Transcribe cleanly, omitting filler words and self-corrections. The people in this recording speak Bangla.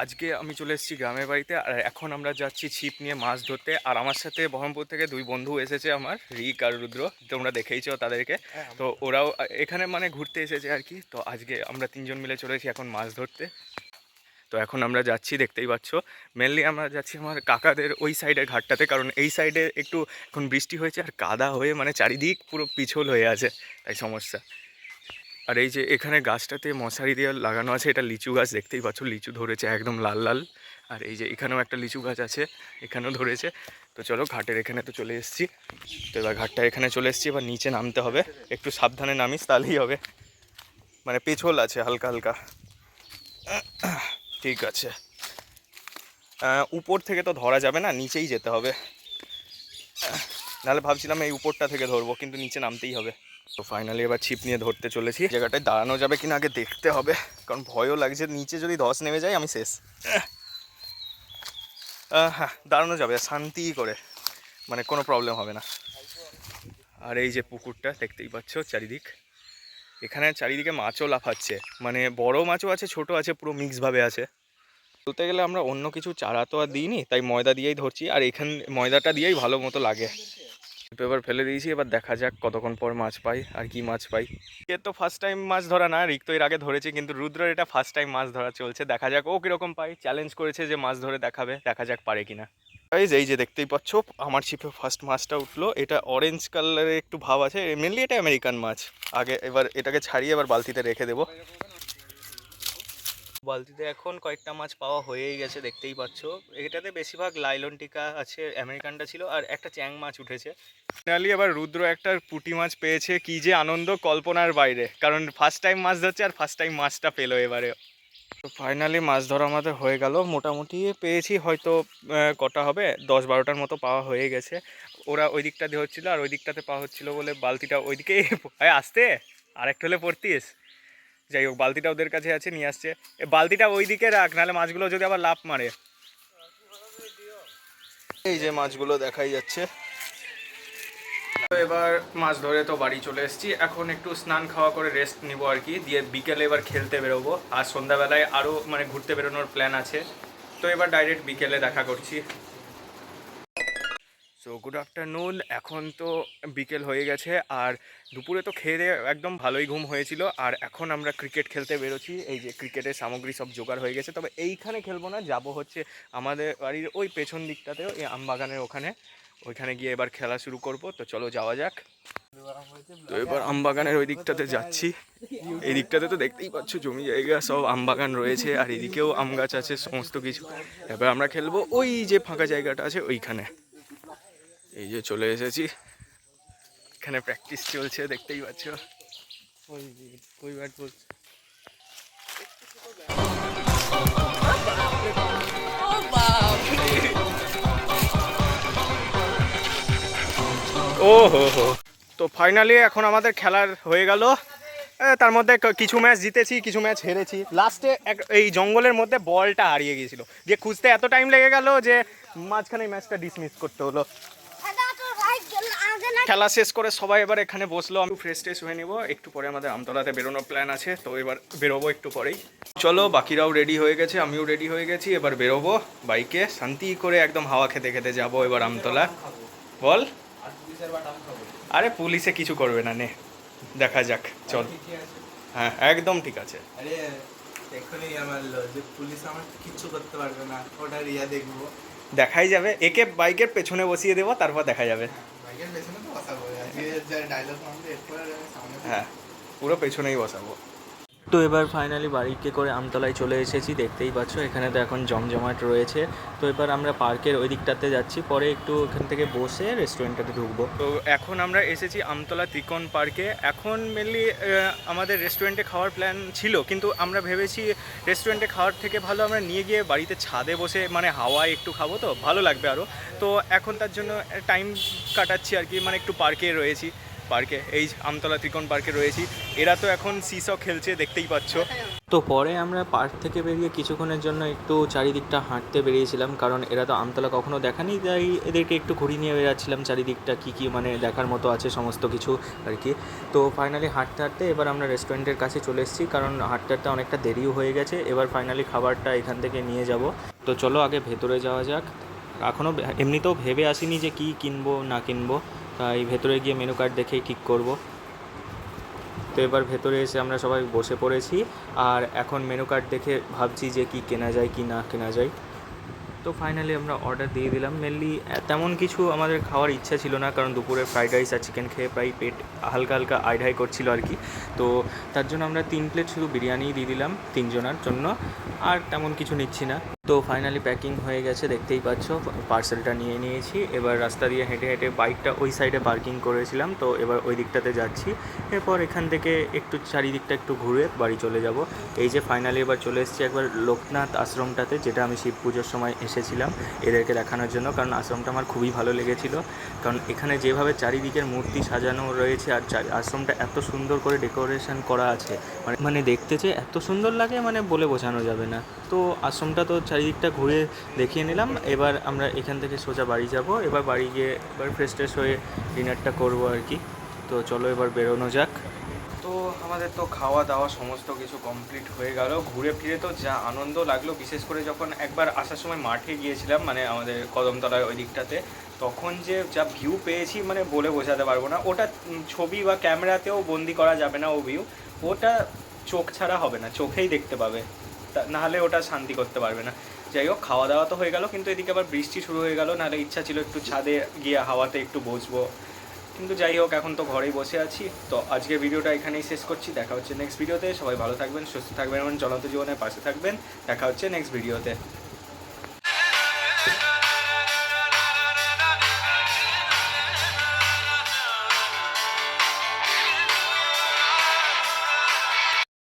আজকে আমি চলে এসেছি গ্রামের বাড়িতে, আর এখন আমরা যাচ্ছি ছিপ নিয়ে মাছ ধরতে। আর আমার সাথে বহরমপুর থেকে দুই বন্ধু এসেছে, আমার রিক আর রুদ্র, তোমরা দেখেইছো তাদেরকে। তো ওরাও এখানে মানে ঘুরতে এসেছে আর কি। তো আজকে আমরা তিনজন মিলে চলেছি এখন মাছ ধরতে। তো এখন আমরা যাচ্ছি, দেখতেই পাচ্ছ। মেনলি আমরা যাচ্ছি আমার কাকাদের ওই সাইডের ঘাটটাতে, কারণ এই সাইডে একটু এখন বৃষ্টি হয়েছে আর কাদা হয়ে মানে চারিদিক পুরো পিছল হয়ে আছে, তাই সমস্যা। আর এই যে এখানে গাছটাতে মশারি দিয়ে লাগানো আছে, এটা লিচু গাছ, দেখতেই পাচ্ছ লিচু ধরেছে একদম লাল লাল। আর এই যে এখানেও একটা লিচু গাছ আছে, এখানেও ধরেছে। তো চলো ঘাটের এখানে তো চলে এসেছি। তো এবার ঘাটটা এখানে চলে এসেছি, এবার নিচে নামতে হবে। একটু সাবধানে নামিস তাহলেই হবে, মানে পেছল আছে হালকা হালকা। ঠিক আছে, উপর থেকে তো ধরা যাবে না, নিচেই যেতে হবে। নাহলে ভাবছিলাম এই উপরটা থেকে ধরবো, কিন্তু নিচে নামতেই হবে। তো ফাইনালি এবার ছিপ নিয়ে ধরতে চলেছি। জায়গাটায় দাঁড়ানো যাবে কিনা আগে দেখতে হবে, কারণ ভয়ও লাগছে, নিচে যদি ধস নেমে যায় আমি শেষ। হ্যাঁ, দাঁড়ানো যাবে শান্তি করে, মানে কোনো প্রবলেম হবে না। আর এই যে পুকুরটা দেখতেই পাচ্ছ চারিদিক, এখানে চারিদিকে মাছও লাফাচ্ছে, মানে বড় মাছও আছে ছোট আছে, পুরো মিক্সভাবে আছে। বলতে গেলে আমরা অন্য কিছু চারা তো আর দিইনি, তাই ময়দা দিয়েই ধরছি, আর এখানে ময়দাটা দিয়েই ভালো মতো লাগে। তো এবার ফেলে দিয়েছি, এবার দেখা যাক কতক্ষণ পর মাছ পাই আর কি মাছ পাই। এ তো ফার্স্ট টাইম মাছ ধরা না, রিক তো এর আগে ধরেছে, কিন্তু রুদ্রের এটা ফার্স্ট টাইম মাছ ধরা চলছে। দেখা যাক ও কীরকম পাই, চ্যালেঞ্জ করেছে যে মাছ ধরে দেখাবে, দেখা যাক পারে কিনা। এই যে দেখতেই পাচ্ছ আমার ছিপে ফার্স্ট মাছটা উঠলো। এটা অরেঞ্জ কালারের একটু ভাব আছে, মেনলি এটা আমেরিকান মাছ। আগে এবার এটাকে ছাড়িয়ে এবার বালতিতে রেখে দেবো। বালতিতে এখন কয়েকটা মাছ পাওয়া হয়েই গেছে, দেখতেই পাচ্ছ। এটাতে বেশিরভাগ লাইলন টিকা আছে, আমেরিকানটা ছিল, আর একটা চ্যাং মাছ উঠেছে। ফাইনালি এবার রুদ্র একটা পুঁটি মাছ পেয়েছে, কি যে আনন্দ কল্পনার বাইরে, কারণ ফার্স্ট টাইম মাছ ধরছে আর ফার্স্ট টাইম মাছটা পেলো এবারে। তো ফাইনালি মাছ ধরা আমাদের হয়ে গেল, মোটামুটি পেয়েছি হয়তো কটা হবে 10-12টার মতো পাওয়া হয়ে গেছে। ওরা ওই দিকটা দিয়ে হচ্ছিলো আর ওই দিকটাতে পাওয়া হচ্ছিলো বলে বালতিটা ওইদিকে আসতে আর একটু হলে পড়তিস। যাই হোক, বালতিটা ওদের কাছে আছে, নিয়ে আসছে। বালতিটা ওই দিকে রাখ, নাহলে মাছগুলো যদি আবার লাফ মারে। এই যে মাছগুলো দেখাই যাচ্ছে। তো এবার মাছ ধরে তো বাড়ি চলে এসেছি, এখন একটু স্নান খাওয়া করে রেস্ট নিব আর কি, দিয়ে বিকেলে এবার খেলতে বেরোবো। আর সন্ধ্যাবেলায় আরও মানে ঘুরতে বেরোনোর প্ল্যান আছে। তো এবার ডাইরেক্ট বিকেলে দেখা করছি। সো গুড আফটারনুন, এখন তো বিকেল হয়ে গেছে, আর দুপুরে তো খেয়ে দিয়ে একদম ভালোই ঘুম হয়েছিল। আর এখন আমরা ক্রিকেট খেলতে বেরোচ্ছি, এই যে ক্রিকেটের সামগ্রী সব জোগাড় হয়ে গেছে। তবে এইখানে খেলবো না, যাব হচ্ছে আমাদের বাড়ির ওই পেছন দিকটাতেও, এই আমবাগানের ওইখানে গিয়ে এবার খেলা শুরু করব। তো চলো যাওয়া যাক। তো এবার আমবাগানের ওই দিকটাতে যাচ্ছি। এই দিকটাতে তো দেখতেই পাচ্ছ জমি জায়গা সব আমবাগান রয়েছে, আর এদিকেও আম গাছ আছে সমস্ত কিছু। এবার আমরা খেলবো ওই যে ফাঁকা জায়গাটা আছে ওইখানে। এই যে চলে এসেছি, এখানে প্র্যাকটিস চলছে দেখতেই পাচ্ছ। ও হো, তো ফাইনালি এখন আমাদের খেলার হয়ে গেল। তার মধ্যে কিছু ম্যাচ জিতেছি, কিছু ম্যাচ হেরেছি। লাস্টে এই জঙ্গলের মধ্যে বলটা হারিয়ে গিয়েছিল, দিয়ে খুঁজতে এত টাইম লেগে গেল যে মাঝখানে ম্যাচটা ডিসমিস করতে হলো। খেলা শেষ করে সবাই এবার এখানে বসলো, আমি ফ্রেশ ট্রেশ হয়ে নেবো। একটু পরে আমাদের আমতলাতে বেরোনোর প্ল্যান আছে, তো এবার বেরোবো একটু পরেই। চলো, বাকিরাও রেডি হয়ে গেছে, আমিও রেডি হয়ে গেছি। এবার বেরোবো বাইকে, শান্তি করে একদম হাওয়া খেতে খেতে যাবো এবার আমতলা। বল। আরে পুলিশে কিছু করবে না, নে দেখা যাক, চল। হ্যাঁ একদম ঠিক আছে। দেখাই যাবে, একে বাইকের পেছনে বসিয়ে দেবো, তারপর দেখা যাবে। হ্যাঁ, পুরো পেছনেই বসাবো। তো এবার ফাইনালি বাড়িকে করে আমতলায় চলে এসেছি, দেখতেই পাচ্ছ এখানে তো এখন জমজমাট রয়েছে। তো এবার আমরা পার্কের ওই দিকটাতে যাচ্ছি, পরে একটু এখান থেকে বসে রেস্টুরেন্টটাতে ঢুকবো। তো এখন আমরা এসেছি আমতলা ত্রিকোণ পার্কে। এখন মেনলি আমাদের রেস্টুরেন্টে খাওয়ার প্ল্যান ছিল, কিন্তু আমরা ভেবেছি রেস্টুরেন্টে খাওয়ার থেকে ভালো আমরা নিয়ে গিয়ে বাড়িতে ছাদে বসে মানে হাওয়ায় একটু খাবো, তো ভালো লাগবে আরও। তো এখন তার জন্য টাইম কাটাচ্ছি আর কি, মানে একটু পার্কে রয়েছি। পার্কে এই আমতলা ত্রিকোণ পার্কে রয়েছি। এরা তো এখন সিসো খেলছে, দেখতেই পাচ্ছ। তো পরে আমরা পার্ক থেকে বেরিয়ে কিছুক্ষণের জন্য একটু চারিদিকটা হাঁটতে বেরিয়েছিলাম, কারণ এরা তো আমতলা কখনো দেখানি, তাই এদেরকে একটু ঘুরিয়ে নিয়ে বেরাচ্ছিলাম চারিদিকটা কী কী মানে দেখার মতো আছে সমস্ত কিছু আর কি। তো ফাইনালি হাঁটতে হাঁটতে এবার আমরা রেস্টুরেন্টের কাছে চলে এসেছি, কারণ হাঁটতে হাঁটতে অনেকটা দেরিও হয়ে গেছে। এবার ফাইনালি খাবারটা এখান থেকে নিয়ে যাব। তো চলো আগে ভেতরে যাওয়া যাক। এখনও এমনিতেও ভেবে আসিনি যে কী কিনবো না কিনবো, তাই ভেতরে গিয়ে মেনু কার্ড দেখেই ঠিক করব। তো এবার ভেতরে এসে আমরা সবাই বসে পড়েছি, আর এখন মেনু কার্ড দেখে ভাবছি যে কি কেনা যায় কি না কেনা যায়। তো ফাইনালি আমরা অর্ডার দিয়ে দিলাম। মেনলি তেমন কিছু আমাদের খাওয়ার ইচ্ছা ছিল না, কারণ দুপুরে ফ্রাইড রাইস আর চিকেন খেয়ে প্রায় পেট হালকা হালকা আইঢাই করছিল আর কি। তো তার জন্য আমরা 3 প্লেট শুধু বিরিয়ানিই দিয়ে দিলাম 3 জনের জন্য, আর তেমন কিছু নিচ্ছি না। তো ফাইনালি প্যাকিং হয়ে গেছে, দেখতেই পাচ্ছ পার্সেলটা নিয়ে নিয়েছি। এবার রাস্তা দিয়ে হেঁটে হেঁটে বাইকটা ওই সাইডে পার্কিং করেছিলাম, তো এবার ওই দিকটাতে যাচ্ছি। এরপর এখান থেকে একটু চারিদিকটা একটু ঘুরে বাড়ি চলে যাব। এই যে ফাইনালি এবার চলে এসেছি একবার লোকনাথ আশ্রমটাতে, যেটা আমি শিব পুজোর সময় এসেছিলাম এদেরকে দেখানোর জন্য, কারণ আশ্রমটা আমার খুবই ভালো লেগেছিল। কারণ এখানে যেভাবে চারিদিকের মূর্তি সাজানো রয়েছে আর আশ্রমটা এত সুন্দর করে ডেকোরেশন করা আছে, মানে দেখতে যে এত সুন্দর লাগে মানে বলে বোঝানো যাবে না। তো আশ্রমটা তো চারিদিকটা ঘুরে দেখিয়ে নিলাম। এবার আমরা এখান থেকে সোজা বাড়ি যাব। এবার বাড়ি গিয়ে এবার ফ্রেশ ট্রেশ হয়ে ডিনারটা করবো আর কি। তো চলো এবার বেরোনো যাক। তো আমাদের তো খাওয়া দাওয়া সমস্ত কিছু কমপ্লিট হয়ে গেল। ঘুরে ফিরে তো যা আনন্দ লাগলো, বিশেষ করে যখন একবার আসার সময় মাঠে গিয়েছিলাম, মানে আমাদের কদমতলার ওই দিকটাতে, তখন যে যা ভিউ পেয়েছি মানে বলে বোঝাতে পারবো না। ওটা ছবি বা ক্যামেরাতেও বন্দি করা যাবে না ও ভিউ। ওটা চোখ ছাড়া হবে না, চোখেই দেখতে পাবে, নাহলে ওটা শান্তি করতে পারবে না। যাই হোক, খাওয়া দাওয়া তো হয়ে গেল, কিন্তু এদিকে আবার বৃষ্টি শুরু হয়ে গেল। নাহলে ইচ্ছা ছিল একটু ছাদে গিয়ে হাওয়াতে একটু বসবো, কিন্তু যাই হোক এখন তো ঘরেই বসে আছি। তো আজকের ভিডিওটা এখানেই শেষ করছি। দেখা হচ্ছে নেক্সট ভিডিওতে। সবাই ভালো থাকবেন, সুস্থ থাকবেন এবং চলন্ত জীবনের পাশে থাকবেন। দেখা হচ্ছে নেক্সট ভিডিওতে।